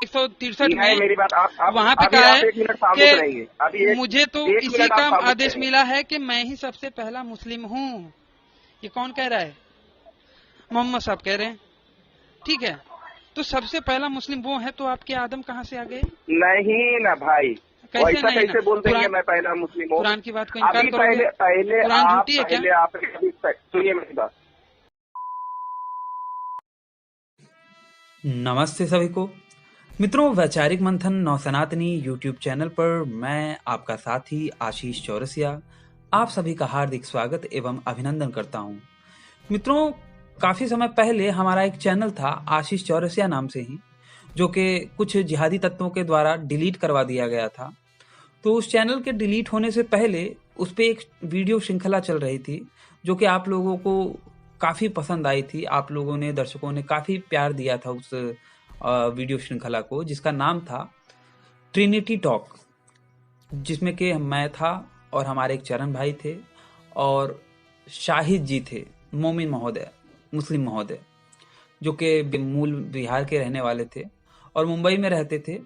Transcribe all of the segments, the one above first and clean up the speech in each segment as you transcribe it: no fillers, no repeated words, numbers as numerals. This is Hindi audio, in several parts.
163 में मेरी बात आप वहाँ पे कहा है कि मुझे तो इसी का आदेश मिला है कि मैं ही सबसे पहला मुस्लिम हूँ। ये कौन कह रहा है? मोहम्मद साहब कह रहे हैं। ठीक है, तो सबसे पहला मुस्लिम वो है, तो आपके आदम कहाँ से आ गए? नहीं ना भाई, कैसे नहीं कैसे ना? बोल देंगे मैं पहला मुस्लिम हूँ? कुरान की बात को इनकार करोगे? पहले कुरान झूठी है क्या? आप सुनिए मेरी बात। नमस्ते सभी को मित्रों, वैचारिक मंथन नवसनातनी यूट्यूब चैनल पर मैं आपका साथी आशीष चौरसिया आप सभी का हार्दिक स्वागत एवं अभिनंदन करता हूं। मित्रों, काफी समय पहले हमारा एक चैनल था आशीष चौरसिया नाम से ही, जो कि कुछ जिहादी तत्वों के द्वारा डिलीट करवा दिया गया था। तो उस चैनल के डिलीट होने से पहले उस पर एक वीडियो श्रृंखला चल रही थी, जो कि आप लोगों को काफ़ी पसंद आई थी। आप लोगों ने, दर्शकों ने काफ़ी प्यार दिया था उस वीडियो श्रृंखला को, जिसका नाम था ट्रिनिटी टॉक, जिसमें कि मैं था और हमारे एक चरण भाई थे और शाहिद जी थे, मोमिन महोदय, मुस्लिम महोदय, जो कि मूल बिहार के रहने वाले थे और मुंबई में रहते थे।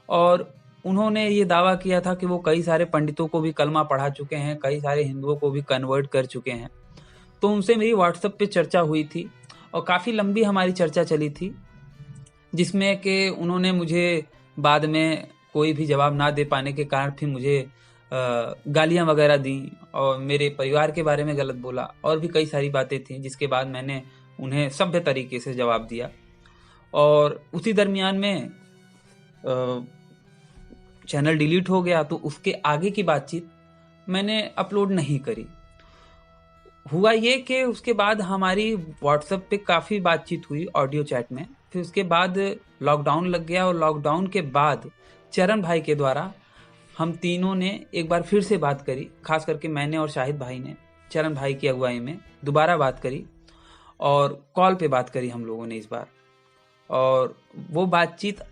और उन्होंने ये दावा किया था कि वो कई सारे पंडितों को भी कलमा पढ़ा चुके हैं, कई सारे हिंदुओं को भी कन्वर्ट कर चुके हैं। तो उनसे मेरी व्हाट्सएप पे चर्चा हुई थी और काफ़ी लंबी हमारी चर्चा चली थी, जिसमें कि उन्होंने मुझे बाद में कोई भी जवाब ना दे पाने के कारण फिर मुझे गालियां वगैरह दी और मेरे परिवार के बारे में गलत बोला और भी कई सारी बातें थी, जिसके बाद मैंने उन्हें सभ्य तरीके से जवाब दिया। और उसी दरमियान में चैनल डिलीट हो गया, तो उसके आगे की बातचीत मैंने अपलोड नहीं करी। हुआ ये कि उसके बाद हमारी व्हाट्सएप पे काफ़ी बातचीत हुई ऑडियो चैट में। फिर उसके बाद लॉकडाउन लग गया और लॉकडाउन के बाद चरण भाई के द्वारा हम तीनों ने एक बार फिर से बात करी, खास करके मैंने और शाहिद भाई ने चरण भाई की अगुवाई में दोबारा बात करी और कॉल पे बात करी हम लोगों ने इस बार। और वो बातचीत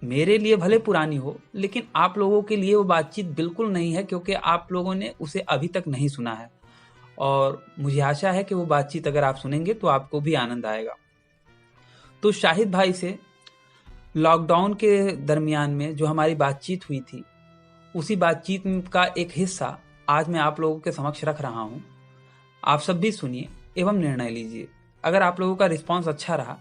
मेरे लिए भले पुरानी हो, लेकिन आप लोगों के लिए वो बातचीत बिल्कुल नहीं है, क्योंकि आप लोगों ने उसे अभी तक नहीं सुना है। और मुझे आशा है कि वो बातचीत अगर आप सुनेंगे तो आपको भी आनंद आएगा। तो शाहिद भाई से लॉकडाउन के दरमियान में जो हमारी बातचीत हुई थी, उसी बातचीत का एक हिस्सा आज मैं आप लोगों के समक्ष रख रहा हूं। आप सब भी सुनिए एवं निर्णय लीजिए। अगर आप लोगों का रिस्पांस अच्छा रहा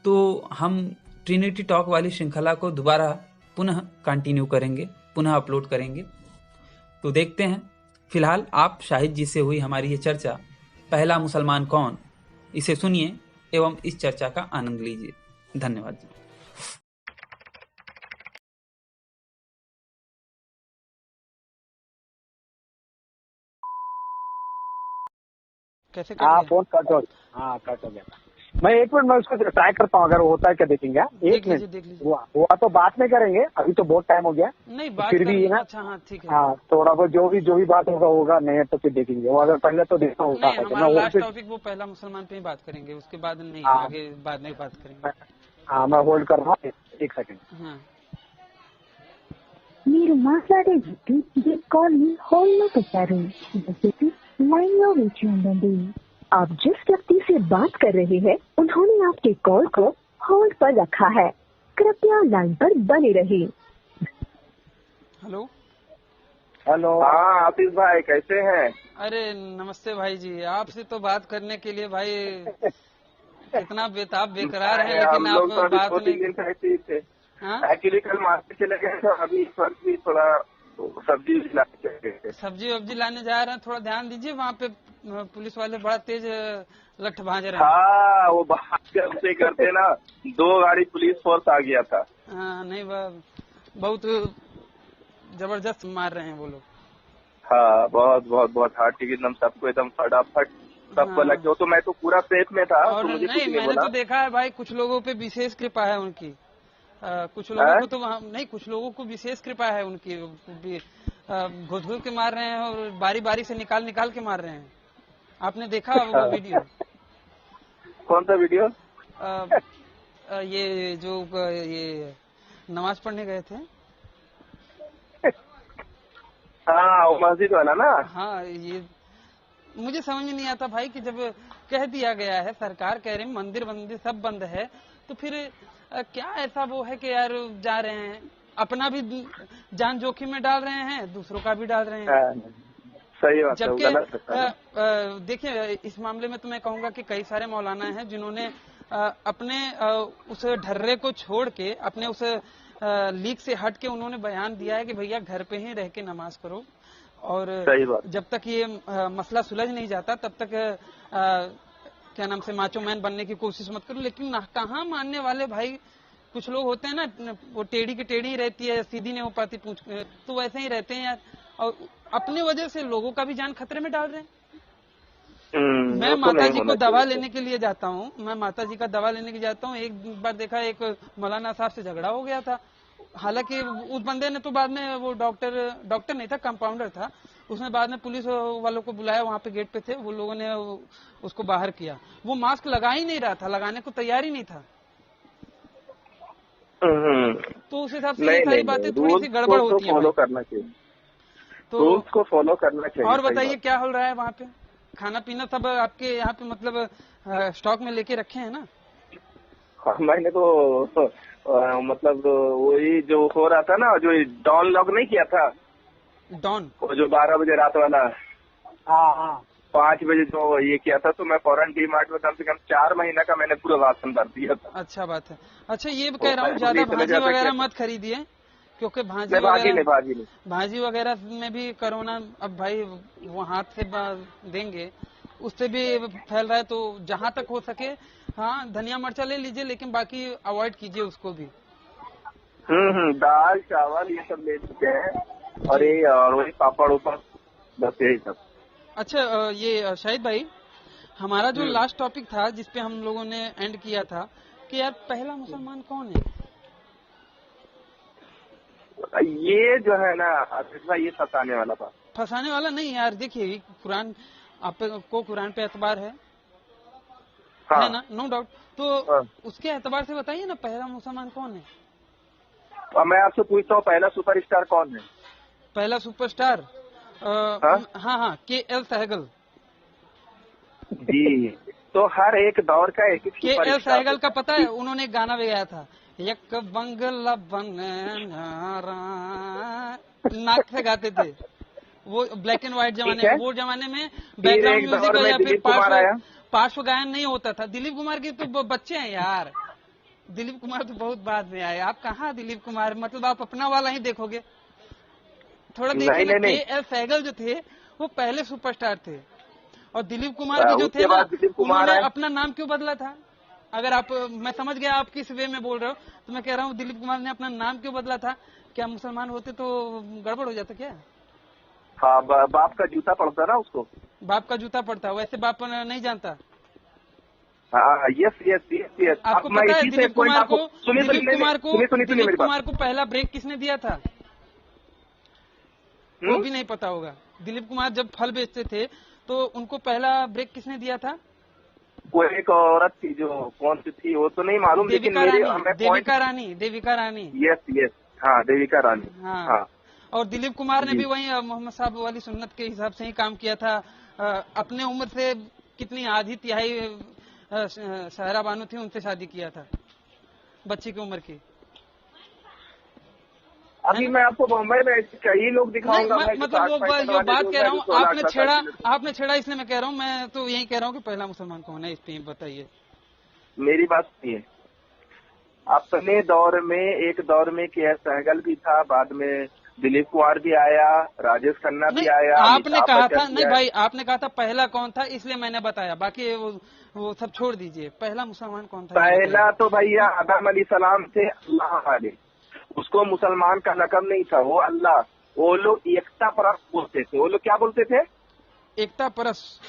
तो हम ट्रिनिटी टॉक वाली श्रृंखला को दोबारा पुनः कंटिन्यू करेंगे, पुनः अपलोड करेंगे। तो देखते हैं। फिलहाल आप शाहिद जी से हुई हमारी ये चर्चा, पहला मुसलमान कौन, इसे सुनिए एवं इस चर्चा का आनंद लीजिए। धन्यवाद जी। कैसे कर दिया? फोन कट हो गया। मैं एक मिनट, मैं उसको ट्राई करता हूँ, अगर वो होता है क्या देखेंगे। एक मिनट, देख लीजिए। हुआ तो बात में करेंगे, अभी तो बहुत टाइम हो गया। नहीं, बात फिर भी ना, अच्छा, हाँ ठीक है। हाँ, थोड़ा बहुत जो भी बात होगा नहीं तो फिर देखेंगे। वो अगर पहले तो देखना होगा। हमारा लास्ट टॉपिक वो पहला मुसलमान पे ही बात करेंगे, उसके बाद नहीं, आगे बाद में बात करेंगे। हाँ, मैं होल्ड कर रहा हूँ, एक सेकंड। हाँ, మీరు మాట్లాడేటప్పుడు ఈ కాల్ ని హోల్డ్ లో పెట్టారు, దయచేసి लाइन में नीचे ఉండండి। आप जिस व्यक्ति से बात कर रहे हैं उन्होंने आपके कॉल को होल्ड पर रखा है, कृपया लाइन पर बने रहिए। हेलो। हाँ आतिश भाई, कैसे हैं? अरे नमस्ते भाई जी, आपसे तो बात करने के लिए भाई कितना बेताब बेकरार है, लेकिन आप बात नहीं। एक्चुअली कल मार्केट चले गए थे, अभी इस वक्त भी थोड़ा सब्जी वब्जी लाने जा रहे हैं। थोड़ा ध्यान दीजिए, वहाँ पे पुलिस वाले बड़ा तेज लठ भांज रहे हैं। हाँ, वो बात करते करते ना 2 गाड़ी पुलिस फोर्स आ गया था। हाँ, नहीं बहुत जबरदस्त मार रहे हैं वो लोग। हाँ, बहुत बहुत बहुत हार्ड टिकट, एकदम सबको एकदम फटाफट सबको लग गया। तो मैं तो पूरा सेफ में था। और तो मुझे नहीं, मैंने तो देखा है भाई, कुछ लोगों पे विशेष कृपा है उनकी। कुछ लोगों को तो नहीं, कुछ लोगों को विशेष कृपा है उनकी, घुस घुस के मार रहे हैं और बारी बारी से निकाल के मार रहे हैं। आपने देखा वो वीडियो? कौन सा वीडियो? ये जो ये नमाज पढ़ने गए थे। हाँ, वो मस्जिद वाला ना। हाँ, ये मुझे समझ नहीं आता भाई कि जब कह दिया गया है, सरकार कह रही मंदिर सब बंद है, तो फिर क्या ऐसा वो है कि यार जा रहे हैं, अपना भी जान जोखिम में डाल रहे हैं, दूसरों का भी डाल रहे हैं। सही बात है, वो जबकि गलत है। देखिए इस मामले में तो मैं कहूंगा कि कई सारे मौलाना हैं जिन्होंने अपने उस ढर्रे को छोड़ के, अपने उस लीक से हट के उन्होंने बयान दिया है कि भैया घर पे ही रह के नमाज करो, और सही बात। जब तक ये मसला सुलझ नहीं जाता तब तक क्या नाम से माचो मैन बनने की कोशिश मत करो। लेकिन कहाँ मानने वाले भाई, कुछ लोग होते हैं ना, वो टेढ़ी की टेढ़ी रहती है, सीधी नहीं हो पाती पूछ, तो वैसे ही रहते हैं यार, और अपनी वजह से लोगों का भी जान खतरे में डाल रहे हैं। मैं माता जी को दवा लेने के लिए जाता हूँ, मैं माता जी का दवा लेने के जाता हूँ। एक बार देखा, एक मौलाना साहब से झगड़ा हो गया था, हालांकि उस बंदे ने तो बाद में, वो डॉक्टर नहीं था, कंपाउंडर था, उसने बाद में पुलिस वालों को बुलाया, वहां पे गेट पे थे वो लोगों ने, उसको बाहर किया। वो मास्क लगा ही नहीं रहा था, लगाने को तैयार ही नहीं था। तो उस हिसाब से ये सारी बातें थोड़ी सी गड़बड़ होती है। फॉलो करना चाहिए, तो उसको फॉलो करना चाहिए। और बताइए क्या हो रहा है वहाँ पे, खाना पीना सब आपके यहाँ पे मतलब स्टॉक में लेके रखे हैं ना? हाँ, मैंने तो मतलब वही जो हो रहा था ना, जो डॉन लॉक नहीं किया था, डॉन वो जो 12 बजे रात वाला, हाँ 5 बजे जो ये किया था, तो मैं फौरन डी-मार्ट में कम से कम 4 महीना का मैंने पूरा राशन भर दिया था। अच्छा बात है। अच्छा ये कह रहा हूँ, ज्यादा भाजी वगैरह मत खरीदिए, क्योंकि भाजी वगैरह में भी कोरोना अब भाई वो हाथ से देंगे, उससे भी फैल रहा है। तो जहाँ तक हो सके, हाँ धनिया मिर्चा ले लीजिए, लेकिन बाकी अवॉइड कीजिए उसको भी। दाल चावल ये सब ले चुके हैं, और वही पापड़ ऊपर, बस यही सब। अच्छा ये शाहिद भाई, हमारा जो लास्ट टॉपिक था जिसपे हम लोगों ने एंड किया था कि यार पहला मुसलमान कौन है? ये जो है ना ये फंसाने वाला बात। फंसाने वाला नहीं यार, देखिए कुरान, आपको कुरान पे एतबार है, हाँ। है ना? No doubt. तो हाँ। उसके एतबार से बताइए ना, पहला मुसलमान कौन है? अब मैं आपसे पूछता हूँ, पहला सुपरस्टार कौन है? पहला सुपरस्टार हाँ KL सहगल जी। तो हर एक दौर का एक KL सहगल का पता है, उन्होंने गाना भी गाया था, एक बंगला बन नाक से गाते थे वो, ब्लैक एंड व्हाइट जमाने में। वो जमाने में बैकग्राउंड म्यूजिक या फिर पार्श्व गायन नहीं होता था। दिलीप कुमार के तो बच्चे हैं यार, दिलीप कुमार तो बहुत बाद में आए। आप कहाँ दिलीप कुमार, मतलब आप अपना वाला ही देखोगे, थोड़ा देखिए ना। KL सहगल जो थे वो पहले सुपरस्टार थे, और दिलीप कुमार भी जो थे ना, उन्होंने अपना नाम क्यों बदला था? अगर आप, मैं समझ गया आप किस वे में बोल रहे हो, तो मैं कह रहा हूँ दिलीप कुमार ने अपना नाम क्यों बदला था? क्या मुसलमान होते तो गड़बड़ हो जाता क्या? हाँ, बाप का जूता पड़ता ना उसको, बाप का जूता पड़ता, वैसे बाप नहीं जानता। हाँ, यस। आपको पता है दिलीप कुमार को पहला ब्रेक किसने दिया था? वो भी नहीं पता होगा। दिलीप कुमार जब फल बेचते थे तो उनको पहला ब्रेक किसने दिया था? वो एक औरत थी, जो कौन सी थी वो तो नहीं मालूम, लेकिन देविका रानी। यस, हाँ देविका रानी। हाँ। और दिलीप कुमार ने भी वही मोहम्मद साहब वाली सुन्नत के हिसाब से ही काम किया था। अपने उम्र से कितनी आधी तिहाई सहरा बानो थी, उनसे शादी किया था, बच्ची की उम्र की। अभी मैं आपको बम्बई में कई लोग दिखाऊंगा। मतलब वो बात कह रहा हूँ, आपने छेड़ा इसलिए मैं कह रहा हूँ। मैं तो यही कह रहा हूँ कि पहला मुसलमान कौन है, इस पे बताइए। मेरी बात सुनिए, अपने दौर में KL सहगल भी था, बाद में दिलीप कुमार भी आया, राजेश खन्ना भी आया। आपने कहा था नहीं भाई, आपने कहा था पहला कौन था, इसलिए मैंने बताया। बाकी वो सब छोड़ दीजिए। पहला मुसलमान कौन था? पहला तो भैया आदम अलैहिस्सलाम थे, अल्लाह वाले। उसको मुसलमान का लक़ब नहीं था, वो अल्लाह। वो लोग एकता परस्त बोलते थे। वो लोग क्या बोलते थे? एकता परस्त।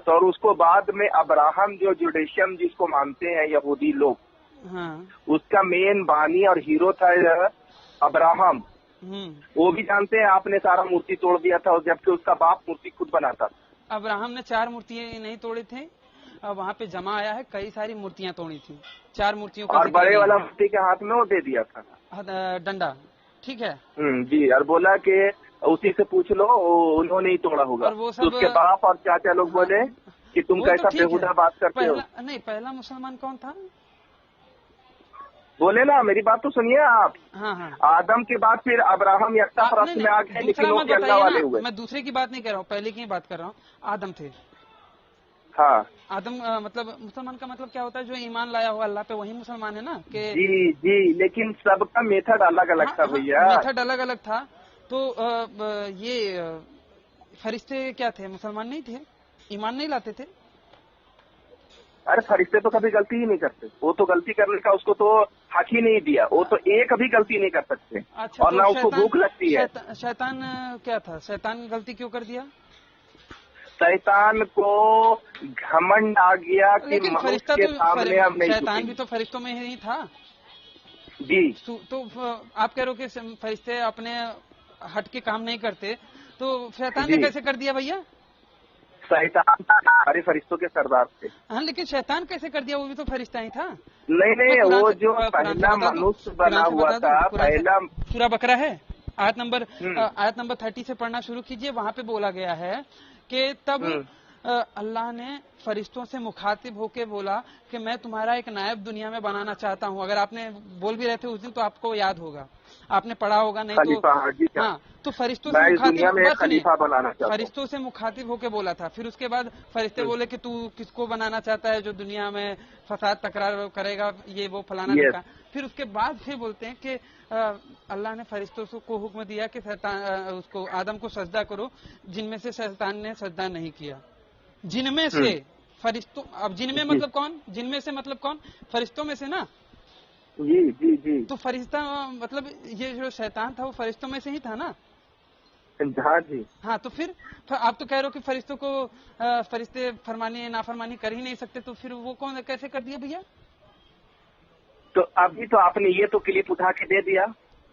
और उसको बाद में अब्राहम, जो जुडिशियम जिसको मानते हैं यहूदी लोग, हाँ। उसका मेन बानी और हीरो था अब्राहम। वो भी जानते हैं, आपने सारा मूर्ति तोड़ दिया था, जबकि उसका बाप मूर्ति खुद बनाता था। अब्राहम ने 4 मूर्तियां नहीं तोड़े थे, वहाँ पे जमा आया है, कई सारी मूर्तियां तोड़ी थी। 4 मूर्तियों का, और बड़े वाला मूर्ति के हाथ में वो दे दिया था डंडा, ठीक है जी। और बोला कि उसी से पूछ लो, उन्होंने ही तोड़ा होगा। और वो सब उसके बाप और चाचा लोग बोले कि तुम कैसा बेहुदा बात करते हो। नहीं, पहला मुसलमान कौन था? बोले ना, मेरी बात तो सुनिए आप। हाँ हाँ, आदम के बाद फिर अब्राहम यक्ता परस्त में आ गए, लेकिन वो अल्लाह वाले हुए। मैं दूसरे की बात नहीं कर रहा हूँ, पहले की बात कर रहा हूँ। आदम थे। हाँ, आदम मतलब मुसलमान का मतलब क्या होता है? जो ईमान लाया हो अल्लाह पे, वही मुसलमान है ना? कि जी जी, लेकिन सबका मेथड अलग अलग था भैया। मेथड अलग अलग था। तो ये फरिश्ते क्या थे? मुसलमान नहीं थे? ईमान नहीं लाते थे? अरे फरिश्ते तो कभी गलती ही नहीं करते, वो तो गलती करने का उसको तो हक ही नहीं दिया, वो तो एक भी गलती नहीं कर सकते। अच्छा, और तो ना उसको भूख लगती है। शैतान क्या था? शैतान गलती क्यों कर दिया? शैतान को घमंड आ गया कि मनुष्य के सामने हम नहीं शैतान झुकेंगे। भी तो फरिश्तों में ही था जी। तो आप कह रहे हो कि फरिश्ते अपने हट के काम नहीं करते, तो शैतान ने कैसे कर दिया भैया? शैतान सारे फरिश्तों के सरदार थे। हाँ, लेकिन शैतान कैसे कर दिया? वो भी तो फरिश्ता ही था। नहीं, वो जो पहला मनुष्य बना हुआ था, पहला सूरा बकरा है, आयत नंबर 30 से पढ़ना शुरू कीजिए। वहाँ पे बोला गया है कि तब अल्लाह ने फरिश्तों से मुखातिब होके बोला कि मैं तुम्हारा एक नायब दुनिया में बनाना चाहता हूँ। अगर आपने बोल भी रहे थे उस दिन तो आपको याद होगा, आपने पढ़ा होगा, नहीं तो हाँ। तो फरिश्तों से मुखातिब होके बोला था। फिर उसके बाद फरिश्ते बोले कि तू किसको बनाना चाहता है जो दुनिया में फसाद तकरार करेगा, ये वो फलाना का। फिर उसके बाद फिर बोलते हैं कि अल्लाह ने फरिश्तों को हुक्म दिया कि उसको आदम को सजदा करो, जिनमें से शैतान ने सजदा नहीं किया। जिनमें से फरिश्तों, अब जिनमें मतलब कौन? जिनमें से मतलब कौन? फरिश्तों में से ना। जी जी जी। तो फरिश्ता मतलब ये जो शैतान था वो फरिश्तों में से ही था ना? हाँ जी। हाँ, तो फिर आप तो कह रहे हो कि फरिश्तों को फरिश्ते फरमानी नाफरमानी कर ही नहीं सकते, तो फिर वो कौन कैसे कर दिया भैया? तो अभी तो आपने ये तो क्लिप उठा के दे दिया।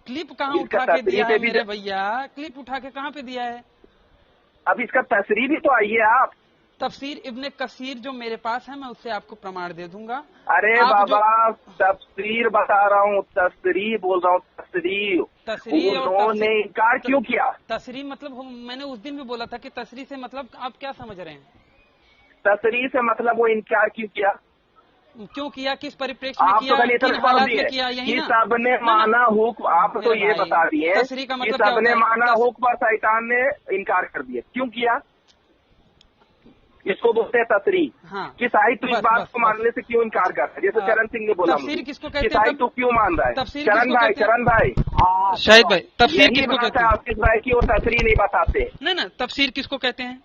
क्लिप कहाँ उठा के दिया है मेरे भैया? क्लिप उठा के कहाँ पे दिया है? अब इसका तस्रीर भी तो आइए आप। तफसीर इब्ने कसीर जो मेरे पास है, मैं उससे आपको प्रमाण दे दूंगा। अरे बाबा, तफसीर बता रहा हूँ, तस्रीर बोल रहा हूँ, तस्रीर उन्होंने इनकार क्यों किया? तस्रीर मतलब मैंने उस दिन भी बोला था कि तस्रीर से मतलब आप क्या समझ रहे हैं? तस्रीर से मतलब वो इनकार क्यों किया? क्यों किया? किस परिप्रेक्ष्य में किया? किन हालात में किया? यही ना। सबने माना हुक्म, आप तो ये बता दिए तस्रीर का मतलब सबने माना हुक्म पर शैतान ने इनकार कर दिया। क्यों किया? इसको बोलते हैं तस्रीर। हाँ। कि साहिब तो इस बात को मानने से क्यों इनकार कर रहा है? जैसे चरण सिंह ने बोला, तफसीर किसको कहते हैं? साहिब तो क्यों मान रहा है? चरण भाई शाहिद भाई, तफसीर किसको कहते हैं? आसिफ भाई की वो तस्रीर नहीं बताते। नहीं, तफसीर किसको कहते हैं?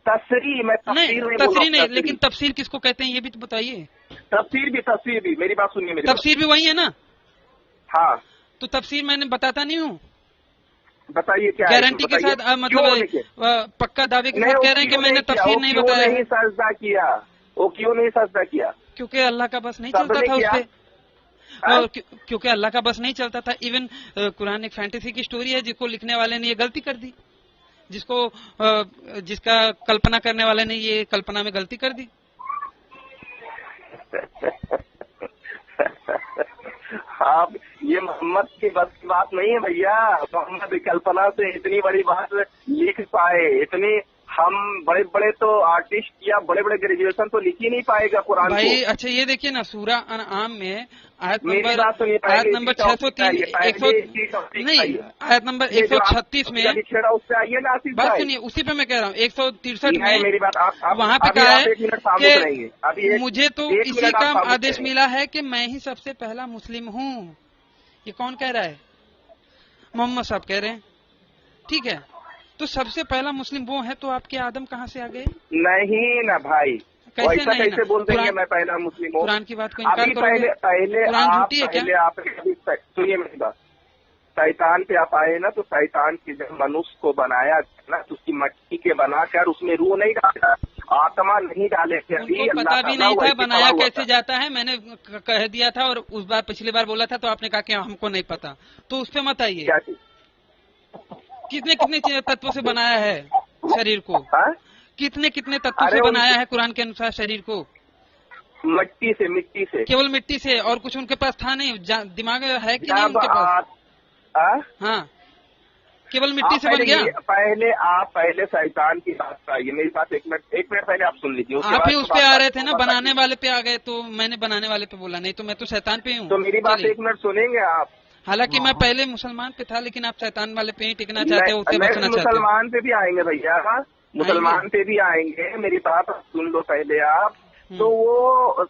तस्रीर में तस्रीर नहीं, लेकिन तफसीर किसको कहते हैं ये भी तो बताइए। तफसीर भी मेरी बात सुनिए, मेरी तफसीर भी वही है ना? हाँ। तो तफसीर मैंने बताता नहीं हूँ, बताइए क्या गारंटी के साथ, मतलब पक्का दावे के साथ कह रहे हैं कि मैंने तफसीर नहीं बताया। नहीं सजदा किया, वो क्यों नहीं सजदा किया? क्योंकि अल्लाह का बस नहीं चलता था उसपे, क्योंकि अल्लाह का बस नहीं चलता था। इवन कुरान एक फैंटेसी की स्टोरी है जिसको लिखने वाले ने ये गलती कर दी, जिसका कल्पना करने वाले ने ये कल्पना में गलती कर दी। आप ये मोहम्मद की बस की बात नहीं है भैया। मोहम्मद कल्पना से इतनी बड़ी बात लिख पाए, इतनी हम बड़े बड़े तो आर्टिस्ट या बड़े बड़े ग्रेजुएशन तो लिख ही नहीं पाएगा कुरान भाई को। अच्छा ये देखिए ना, सूरा अनआम में आयत नंबर 603 नहीं, आयत नंबर 136 में बात सुनिए, उसी पे मैं कह रहा हूँ 163 में मेरी बात वहाँ पे कहा है कि मुझे तो इसी का आदेश मिला है कि मैं ही सबसे पहला मुस्लिम हूँ। ये कौन कह रहा है? मोहम्मद साहब कह रहे हैं, ठीक है। तो सबसे पहला मुस्लिम वो है, तो आपके आदम कहाँ से आ गए? नहीं ना भाई, कैसे बोल देंगे मैं पहला मुस्लिम हूँ? कुरान की बात को इनकार करोगे? पहले आपने सुनिए मेरी बात। शैतान पे आप आए ना, तो शैतान के जब मनुष्य को बनाया ना, तो उसकी मट्टी के बनाकर उसमें रूह नहीं डाला, आत्मा नहीं डाले थे। उनको पता भी नहीं था बनाया कैसे जाता है। मैंने कह दिया था, और उस बार पिछली बार बोला था तो आपने कहा कि हमको नहीं पता, तो उस पे मत आइए। कितने कितने तत्वों से बनाया है शरीर को? कितने कितने तत्वों से बनाया है कुरान के अनुसार शरीर को? मिट्टी से केवल मिट्टी से, और कुछ उनके पास था नहीं? दिमाग है कि नहीं उनके पास? हाँ, केवल मिट्टी से बन गया। पहले शैतान की बात आइए, मेरी बात एक मिनट पहले आप सुन लीजिए। आप ही उस पे आ रहे थे ना, बनाने वाले पे आ गए, तो मैंने बनाने वाले पे बोला, नहीं तो मैं तो शैतान पे हूँ। तो मेरी बात एक मिनट सुनेंगे आप। हालांकि मैं पहले मुसलमान पे था, लेकिन आप शैतान वाले पे ही टिकना चाहते हो, उससे बचना चाहते हो। मुसलमान पे भी आएंगे भैया, मुसलमान पे भी आएंगे, मेरी बात सुन लो पहले आप। तो वो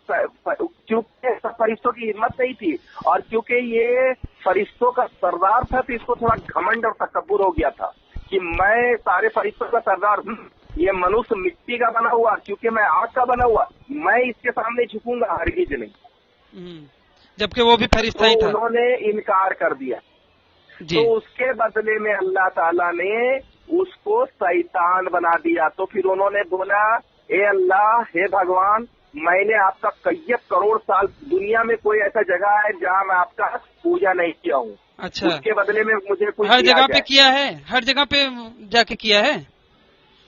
क्योंकि फरिश्तों की हिम्मत नहीं थी, और क्योंकि ये फरिश्तों का सरदार था, तो इसको थोड़ा घमंड और तकब्बुर हो गया था कि मैं सारे फरिश्तों का सरदार, ये मनुष्य मिट्टी का बना हुआ, क्योंकि मैं आग का बना हुआ, मैं इसके सामने झुकूंगा हरगिज नहीं। जबकि वो भी फरिश्ता ही था। उन्होंने इनकार कर दिया। तो उसके बदले में अल्लाह ताला ने उसको शैतान बना दिया। तो फिर उन्होंने बोला, ए अल्लाह, हे भगवान, मैंने आपका कई करोड़ साल, दुनिया में कोई ऐसा जगह है जहाँ मैं आपका पूजा नहीं किया हूँ। अच्छा, उसके बदले में मुझे कुछ हर जगह पे किया है, हर जगह पे जाके किया है।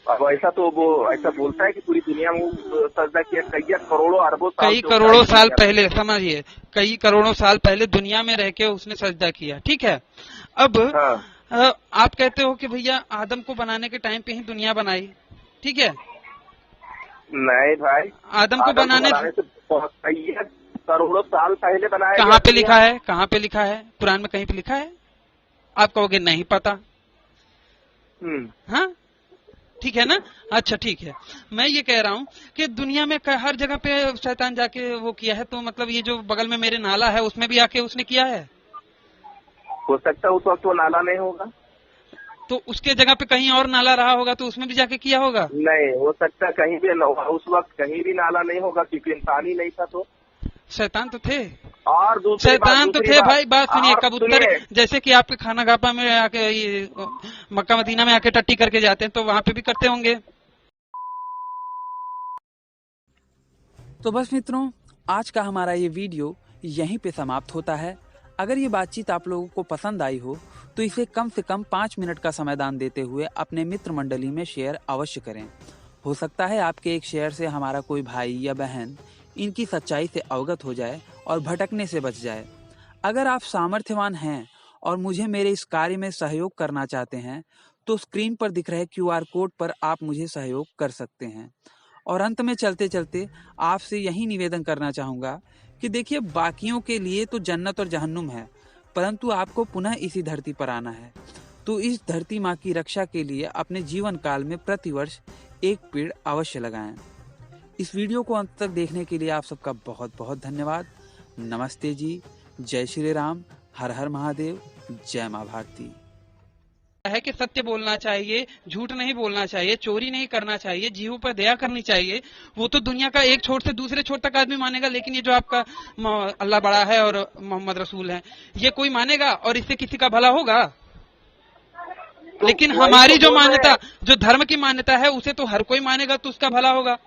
अब ऐसा तो वो ऐसा बोलता है कि पूरी दुनिया में सजदा किया कई करोड़ों अरबों साल, कई करोड़ों साल पहले, समझिए कई करोड़ों साल पहले दुनिया में रह के उसने सजदा किया। ठीक है, अब आप कहते हो कि भैया आदम को बनाने के टाइम पे ही दुनिया बनाई, ठीक है? नहीं भाई, आदम को बनाने से करोड़ों साल पहले बनाया। कहाँ पे लिखा है, कहाँ पे लिखा है? कुरान में कहीं पे लिखा है? आप कहोगे नहीं पता। हाँ, ठीक है ना? अच्छा ठीक है, मैं ये कह रहा हूँ कि दुनिया में हर जगह पे शैतान जाके वो किया है, तो मतलब ये जो बगल में मेरे नाला है उसमें भी आके उसने किया है। हो सकता है उस वक्त वो नाला नहीं होगा, तो उसके जगह पे कहीं और नाला रहा होगा, तो उसमें भी जाके किया होगा। नहीं, हो सकता है कहीं भी उस वक्त कहीं भी नाला नहीं होगा, क्योंकि इंसान ही नहीं था। तो शैतान तो थे, और शैतान तो थे भाई। बात सुनिए, कबूतर जैसे कि आपके खाना गापा में आके, मक्का मदीना में आके टट्टी करके जाते हैं, तो वहाँ पे भी करते होंगे। तो बस मित्रों, आज का हमारा ये वीडियो यहीं पे समाप्त होता है। अगर ये बातचीत आप लोगों को पसंद आई हो तो इसे कम से कम 5 मिनट का समाधान देते हुए अपने मित्र मंडली में शेयर अवश्य करें। हो सकता है आपके एक शेयर से हमारा कोई भाई या बहन इनकी सच्चाई से अवगत हो जाए और भटकने से बच जाए। अगर आप सामर्थ्यवान हैं और मुझे मेरे इस कार्य में सहयोग करना चाहते हैं तो स्क्रीन पर दिख रहे QR कोड पर आप मुझे सहयोग कर सकते हैं। और अंत में चलते चलते आपसे यही निवेदन करना चाहूँगा कि देखिए, बाकियों के लिए तो जन्नत और जहन्नुम है, परंतु आपको पुनः इसी धरती पर आना है। तो इस धरती माँ की रक्षा के लिए अपने जीवन काल में प्रतिवर्ष एक पेड़ अवश्य लगाएं। इस वीडियो को अंत तक देखने के लिए आप सबका बहुत बहुत धन्यवाद। नमस्ते जी, जय श्री राम, हर हर महादेव, जय माँ भारती। है कि सत्य बोलना चाहिए, झूठ नहीं बोलना चाहिए, चोरी नहीं करना चाहिए, जीवों पर दया करनी चाहिए। वो तो दुनिया का एक छोर से दूसरे छोर तक आदमी मानेगा, लेकिन ये जो आपका अल्लाह बड़ा है और मोहम्मद रसूल है, ये कोई मानेगा और इससे किसी का भला होगा? लेकिन हमारी जो मान्यता, जो धर्म की मान्यता है, उसे तो हर कोई मानेगा, तो उसका भला होगा।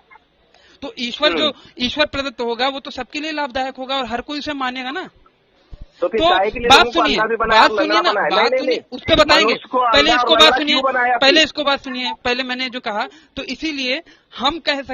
तो ईश्वर जो ईश्वर प्रदत्त होगा वो तो सबके लिए लाभदायक होगा और हर कोई उसे मानेगा ना। तो बात सुनिए ना, उस पर बताएंगे। पहले इसको बात सुनिए, पहले मैंने जो कहा, तो इसीलिए हम कह सकते